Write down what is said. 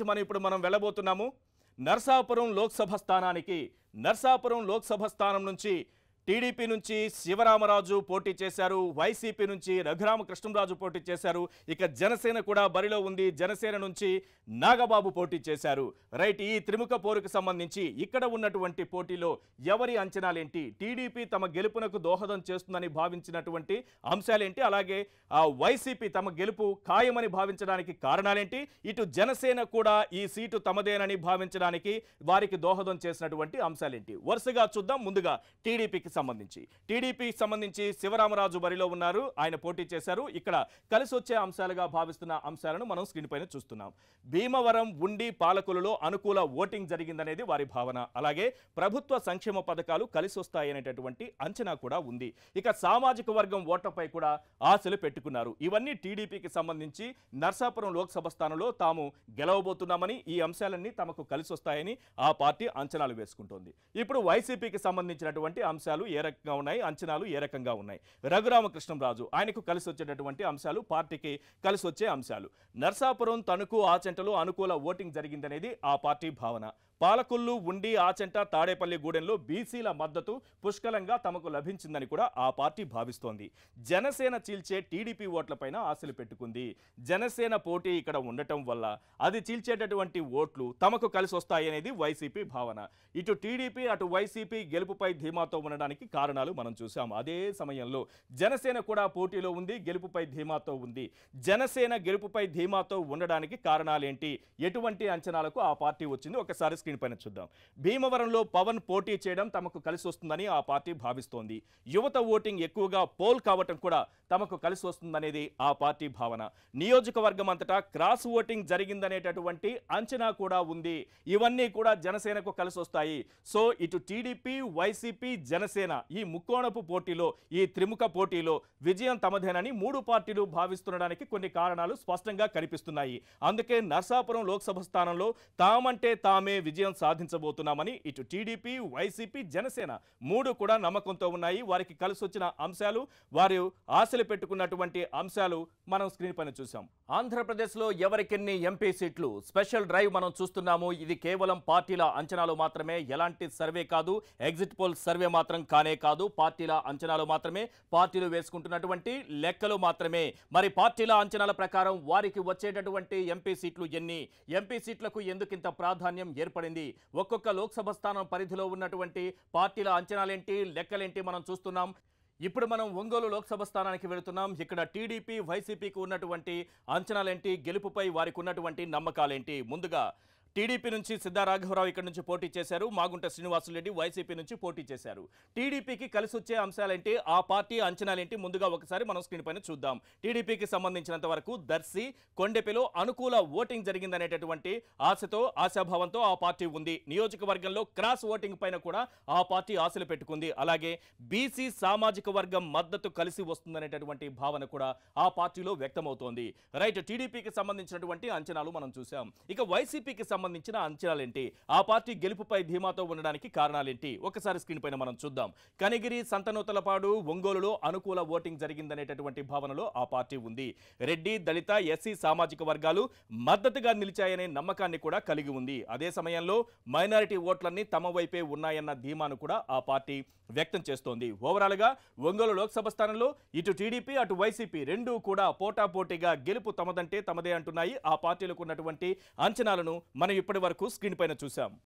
మనం వెళ్ళబోతున్నాము నర్సాపురం లోక్సభ స్థానానికి. నర్సాపురం లోక్సభ స్థానం నుంచి టీడీపీ నుంచి శివరామరాజు పోటీ చేశారు, వైసీపీ నుంచి రఘురామకృష్ణరాజు పోటీ చేశారు, ఇక జనసేన కూడా బరిలో ఉంది. జనసేన నుంచి నాగబాబు పోటీ చేశారు. రైట్, ఈ త్రిముఖ పోరుకు సంబంధించి ఇక్కడ ఉన్నటువంటి పోటీలో ఎవరి అంచనాలేంటి, టీడీపీ తమ గెలుపునకు దోహదం చేస్తుందని భావించినటువంటి అంశాలేంటి, అలాగే వైసీపీ తమ గెలుపు ఖాయమని భావించడానికి కారణాలేంటి, ఇటు జనసేన కూడా ఈ సీటు తమదేనని భావించడానికి వారికి దోహదం చేసినటువంటి అంశాలేంటి, వరుసగా చూద్దాం. ముందుగా టీడీపీకి సంబంధించి శివరామరాజు బరిలో ఉన్నారు, ఆయన పోటీ చేశారు. ఇక్కడ కలిసి వచ్చే అంశాలుగా భావిస్తున్న అంశాలను మనం స్క్రీన్ పైన చూస్తున్నాం. భీమవరం ఉండి పాలకులలో అనుకూల ఓటింగ్ జరిగిందనేది వారి భావన. అలాగే ప్రభుత్వ సంక్షేమ పథకాలు కలిసి వస్తాయనేటటువంటి అంచనా కూడా ఉంది. ఇక సామాజిక వర్గం ఓట్లపై కూడా ఆశలు పెట్టుకున్నారు. ఇవన్నీ టీడీపీకి సంబంధించి నర్సాపురం లోక్సభ స్థానంలో తాము గెలవబోతున్నామని, ఈ అంశాలన్నీ తమకు కలిసి వస్తాయని ఆ పార్టీ అంచనాలు వేసుకుంటోంది. ఇప్పుడు వైసీపీకి సంబంధించినటువంటి అంశాలు ఏ రకంగా ఉన్నాయి, అంచనాలు ఏ రకంగా ఉన్నాయి. రఘురామకృష్ణరాజు ఆయనకు కలిసి వచ్చేటటువంటి అంశాలు, పార్టీకి కలిసి వచ్చే అంశాలు. నర్సాపురం, తణుకు, ఆచంటలో అనుకూల ఓటింగ్ జరిగిందనేది ఆ పార్టీ భావన. పాలకొల్లు, ఉండి, ఆచంట, తాడేపల్లి గూడెంలో బీసీల మద్దతు పుష్కలంగా తమకు లభించిందని కూడా ఆ పార్టీ భావిస్తోంది. జనసేన చీల్చే టీడీపీ ఓట్లపైన ఆశలు పెట్టుకుంది. జనసేన పోటీ ఇక్కడ ఉండటం వల్ల అది చీల్చేటటువంటి ఓట్లు తమకు కలిసి వస్తాయనేది వైసీపీ భావన. ఇటు టీడీపీ అటు వైసీపీ గెలుపుపై ధీమాతో ఉండడానికి కారణాలు మనం చూసాం. అదే సమయంలో జనసేన కూడా పోటీలో ఉంది, గెలుపుపై ధీమాతో ఉంది. జనసేన గెలుపుపై ధీమాతో ఉండడానికి కారణాలేంటి, ఎటువంటి అంచనాలకు ఆ పార్టీ వచ్చింది, ఒకసారి స్క్రీన్ పైన చూద్దాం. భీమవరంలో పవన్ పోటీ చేయడం తమకు కలిసి వస్తుందని ఆ పార్టీ భావిస్తోంది. యువత ఓటింగ్ ఎక్కువగా పోల్ కావటం కూడా తమకు కలిసి వస్తుందనేది ఆ పార్టీ భావన. నియోజకవర్గం అంతటా క్రాస్ ఓటింగ్ జరిగిందనేటటువంటి అంచనా కూడా ఉంది. ఇవన్నీ కూడా జనసేనకు కలిసి వస్తాయి. సో ఇటు టీడీపీ, వైసీపీ, జనసేన ఈ ముక్కోణపు పోటీలో, ఈ త్రిముఖ పోటీలో విజయం తమదేనని మూడు పార్టీలు భావిస్తుండడానికి కొన్ని కారణాలు స్పష్టంగా కనిపిస్తున్నాయి. అందుకే నర్సాపురం లోక్సభ స్థానంలో తామంటే తామే విజయం సాధించబోతున్నామని ఇటు టీడీపీ, వైసీపీ, జనసేన మూడు కూడా నమ్మకంతో ఉన్నాయి. వారికి కలిసి వచ్చిన అంశాలు, వారు ఆశలు పెట్టుకున్నటువంటి అంశాలు మనం స్క్రీన్ పైన చూసాం. ఆంధ్రప్రదేశ్లో ఎవరికెన్ని ఎంపీ సీట్లు స్పెషల్ డ్రైవ్ మనం చూస్తున్నాము. ఇది కేవలం పార్టీల అంచనాలు మాత్రమే, ఎలాంటి సర్వే కాదు, ఎగ్జిట్ పోల్ సర్వే మాత్రం కానే కాదు. పార్టీల అంచనాలు మాత్రమే, పార్టీలు వేసుకుంటున్నటువంటి లెక్కలు మాత్రమే. మరి పార్టీల అంచనాల ప్రకారం వారికి వచ్చేటటువంటి ఎంపీ సీట్లు ఎన్ని, ఎంపీ సీట్లకు ఎందుకింత ప్రాధాన్యం ఏర్పడింది, ఒక్కొక్క లోక్సభ స్థానం పరిధిలో ఉన్నటువంటి పార్టీల అంచనాలేంటి, లెక్కలేంటి మనం చూస్తున్నాం. ఇప్పుడు మనం ఒంగోలు లోక్సభ స్థానానికి వెళుతున్నాం. ఇక్కడ టీడీపీ, వైసీపీకి ఉన్నటువంటి అంచనాలేంటి, గెలుపుపై వారికి ఉన్నటువంటి నమ్మకాలేంటి. ముందుగా టీడీపీ నుంచి సిద్ధారాఘవరావు ఇక్కడ నుంచి పోటీ చేశారు, మాగుంట శ్రీనివాసులరెడ్డి వైసీపీ నుంచి పోటీ చేశారు. టీడీపీకి కలిసి వచ్చే అంశాలేంటి, ఆ పార్టీ అంచనాలేంటి, ముందుగా ఒకసారి మనం స్క్రీన్ పైన చూద్దాం. టీడీపీకి సంబంధించినంత వరకు దర్శి, కొండెపిలో అనుకూల ఓటింగ్ జరిగిందనేటటువంటి ఆశతో, ఆశాభావంతో ఆ పార్టీ ఉంది. నియోజకవర్గంలో క్రాస్ ఓటింగ్ పైన కూడా ఆ పార్టీ ఆశలు పెట్టుకుంది. అలాగే బీసీ సామాజిక వర్గం మద్దతు కలిసి వస్తుందనేటటువంటి భావన కూడా ఆ పార్టీలో వ్యక్తమవుతోంది. రైట్, టీడీపీకి సంబంధించినటువంటి అంచనాలు మనం చూసాం. ఇక వైసీపీకి సంబంధించిన అంచనాలేంటి, ఆ పార్టీ గెలుపుపై ధీమాతో ఉండడానికి కారణాలేంటి, ఒకసారి స్క్రీన్ పైన మనం చూద్దాం. కనిగిరి, సంతనూతలపాడు, ఒంగోలులో అనుకూల ఓటింగ్ జరిగిందనేటటువంటి భావనలో ఆ పార్టీ ఉంది. రెడ్డి, దళిత, ఎస్సీ సామాజిక వర్గాలు మద్దతుగా నిలిచాయనే నమ్మకాన్ని కూడా కలిగి ఉంది. అదే సమయంలో మైనారిటీ ఓట్లన్నీ తమ వైపే ఉన్నాయన్న ధీమాను కూడా ఆ పార్టీ వ్యక్తం చేస్తోంది. ఓవరాల్ గా ఒంగోలు లోక్సభ స్థానంలో ఇటు టీడీపీ అటు వైసీపీ రెండూ కూడా పోటాపోటీగా గెలుపు తమదంటే తమదే అంటున్నాయి. ఆ పార్టీలకు ఉన్నటువంటి అంచనాలను మనం ఇప్పటి వరకు స్క్రీన్ పైన చూసాం.